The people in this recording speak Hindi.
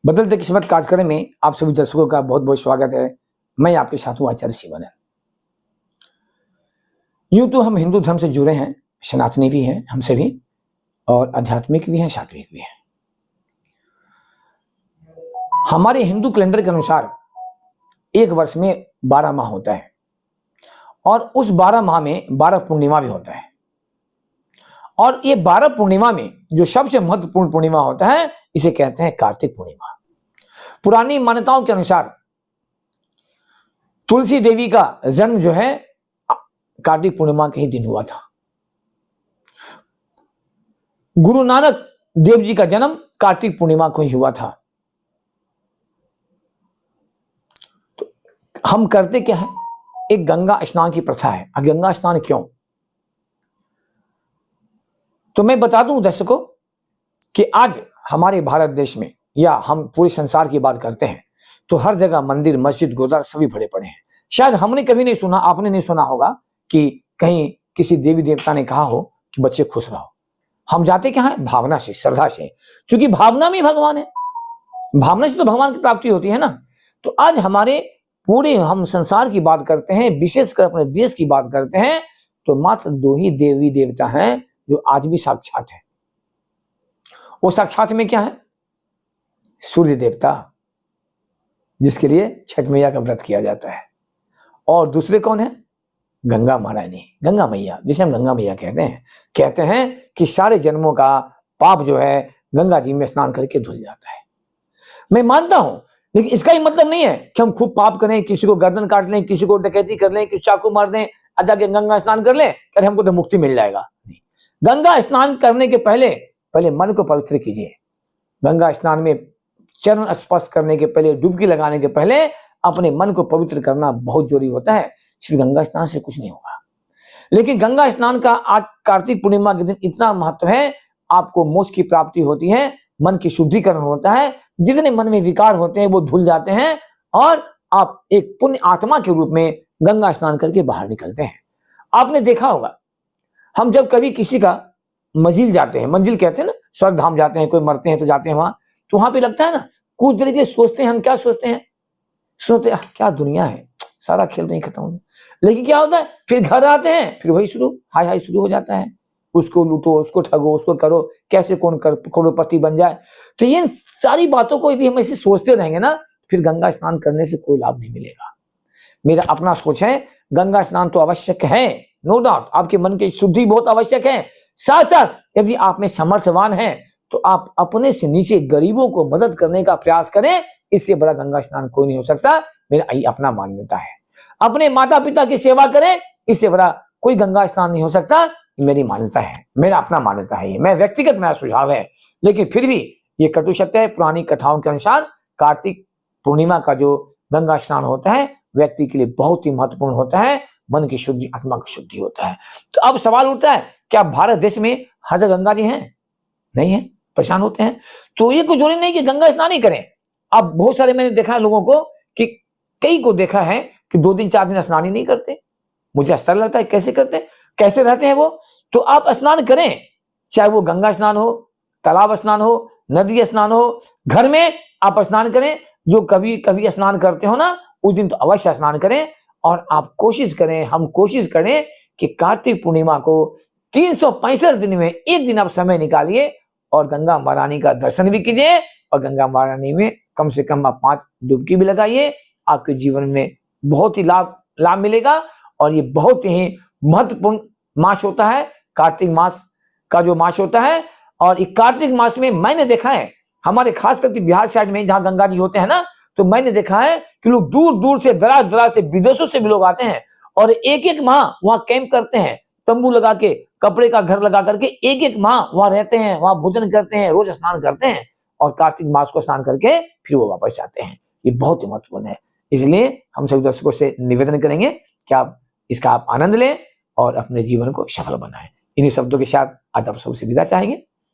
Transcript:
बदलते किस्मत कार्यक्रम में आप सभी दर्शकों का बहुत बहुत स्वागत है। मैं आपके साथ हूं आचार्य शिवन। यूं तो हम हिंदू धर्म से जुड़े हैं, सनातनी भी हैं हमसे भी, और आध्यात्मिक भी हैं, सात्विक भी हैं। हमारे हिंदू कैलेंडर के अनुसार एक वर्ष में 12 माह होता है और उस 12 माह में 12 पूर्णिमा भी होता है। और ये 12 पूर्णिमा में जो सबसे महत्वपूर्ण पूर्णिमा होता है इसे कहते हैं कार्तिक पूर्णिमा। पुरानी मान्यताओं के अनुसार तुलसी देवी का जन्म जो है कार्तिक पूर्णिमा के ही दिन हुआ था। गुरु नानक देव जी का जन्म कार्तिक पूर्णिमा को ही हुआ था। तो हम करते क्या है, एक गंगा स्नान की प्रथा है। अब गंगा स्नान क्यों, तो मैं बता दूं दर्शकों कि आज हमारे भारत देश में या हम पूरे संसार की बात करते हैं तो हर जगह मंदिर, मस्जिद, गुरुद्वारा सभी भरे पड़े हैं। शायद हमने कभी नहीं सुना, आपने नहीं सुना होगा कि कहीं किसी देवी देवता ने कहा हो कि बच्चे खुश रहो। हम जाते क्या है, भावना से, श्रद्धा से, क्योंकि भावना में भगवान है। भावना से तो भगवान की प्राप्ति होती है ना। तो आज हमारे पूरे हम संसार की बात करते हैं, विशेषकर अपने देश की बात करते हैं, तो मात्र 2 ही देवी देवता हैं जो आज भी साक्षात है। वो साक्षात में क्या है, सूर्य देवता, जिसके लिए छठ मैया का व्रत किया जाता है। और दूसरे कौन है, गंगा महारानी, गंगा मैया, जिसे हम गंगा मैया कहते हैं कि सारे जन्मों का पाप जो है गंगा जी में स्नान करके धुल जाता है। मैं मानता हूं, लेकिन इसका ही मतलब नहीं है कि हम खूब पाप करें, किसी को गर्दन काट लें, किसी को डकैती कर लें, किसी चाकू मार दें, जाके गंगा स्नान कर लें, अरे हमको तो मुक्ति मिल जाएगा। नहीं, गंगा स्नान करने के पहले मन को पवित्र कीजिए। गंगा स्नान में चरण स्पर्श करने के पहले, डुबकी लगाने के पहले अपने मन को पवित्र करना बहुत जरूरी होता है। सिर्फ गंगा स्नान से कुछ नहीं होगा। लेकिन गंगा स्नान का आज कार्तिक पूर्णिमा के दिन इतना महत्व है, आपको मोक्ष की प्राप्ति होती है, मन की शुद्धिकरण होता है, जितने मन में विकार होते हैं वो धुल जाते हैं और आप एक पुण्य आत्मा के रूप में गंगा स्नान करके बाहर निकलते हैं। आपने देखा होगा, हम जब कभी किसी का मंजिल जाते हैं, मंजिल कहते हैं ना, स्वर्ग धाम जाते हैं, कोई मरते हैं तो जाते हैं वहां, तो वहां पे लगता है ना, कुछ देर के लिए सोचते हैं, हम क्या सोचते हैं, क्या दुनिया है, सारा खेल नहीं खत्म हो गया। लेकिन क्या होता है, फिर घर आते हैं, फिर वही शुरू हाय हाय शुरू हो जाता है, उसको लूटो, उसको ठगो, उसको करो, कैसे कौन करोड़पति बन जाए। तो ये सारी बातों को यदि हम ऐसे सोचते रहेंगे ना, फिर गंगा स्नान करने से कोई लाभ नहीं मिलेगा। मेरा अपना सोच है, गंगा स्नान तो आवश्यक है, नो डाउट, आपके मन की शुद्धि बहुत आवश्यक है। साथ साथ यदि आप में समर्थवान है तो आप अपने से नीचे गरीबों को मदद करने का प्रयास करें। इससे बड़ा गंगा स्नान कोई नहीं हो सकता, मेरा यही अपना मान्यता है। अपने माता पिता की सेवा करें, इससे बड़ा कोई गंगा स्नान नहीं हो सकता, मेरी मान्यता है, मेरा अपना मान्यता है। ये मैं व्यक्तिगत मेरा सुझाव है, लेकिन फिर भी ये कटु सत्य है। पुरानी कथाओं के अनुसार कार्तिक पूर्णिमा का जो गंगा स्नान होता है व्यक्ति के लिए बहुत ही महत्वपूर्ण होता है, मन की शुद्धि, आत्मा की शुद्धि होता है। तो अब सवाल उठता है, क्या भारत देश में हर जगह गंगा जी हैं? नहीं है, परेशान होते हैं। तो ये कोई जरूरी नहीं कि गंगा स्नान ही करें। अब बहुत सारे मैंने देखा है लोगों को कि कई को देखा है कि 2 दिन 4 दिन स्नान ही नहीं करते। मुझे आश्चर्य लगता है, कैसे करते हैं, कैसे रहते हैं वो। तो आप स्नान करें, चाहे वो गंगा स्नान हो, तालाब स्नान हो, नदी स्नान हो, घर में आप स्नान करें। जो कभी कभी स्नान करते हो ना, उस दिन तो अवश्य स्नान करें। और आप कोशिश करें, हम कोशिश करें कि कार्तिक पूर्णिमा को 365 दिन में एक दिन आप समय निकालिए और गंगा महारानी का दर्शन भी कीजिए, और गंगा महारानी में कम से कम आप 5 डुबकी भी लगाइए। आपके जीवन में बहुत ही लाभ मिलेगा। और ये बहुत ही महत्वपूर्ण मास होता है, कार्तिक मास का जो मास होता है। और इस कार्तिक मास में मैंने देखा है, हमारे खास करके बिहार साइड में जहाँ गंगा जी होते हैं ना, तो मैंने देखा है कि लोग दूर दूर से, दराज दराज से, विदेशों से भी लोग आते हैं और एक माह वहां कैंप करते हैं, तंबू लगा के, कपड़े का घर लगा करके एक माह वहां रहते हैं, वहां भोजन करते हैं, रोज स्नान करते हैं और कार्तिक मास को स्नान करके फिर वो वापस जाते हैं। ये बहुत ही महत्वपूर्ण है। इसलिए हम सभी दर्शकों से निवेदन करेंगे कि आप इसका आनंद लें और अपने जीवन को सफल बनाएं। इन्हीं शब्दों के साथ आज आप सबसे विदा चाहेंगे।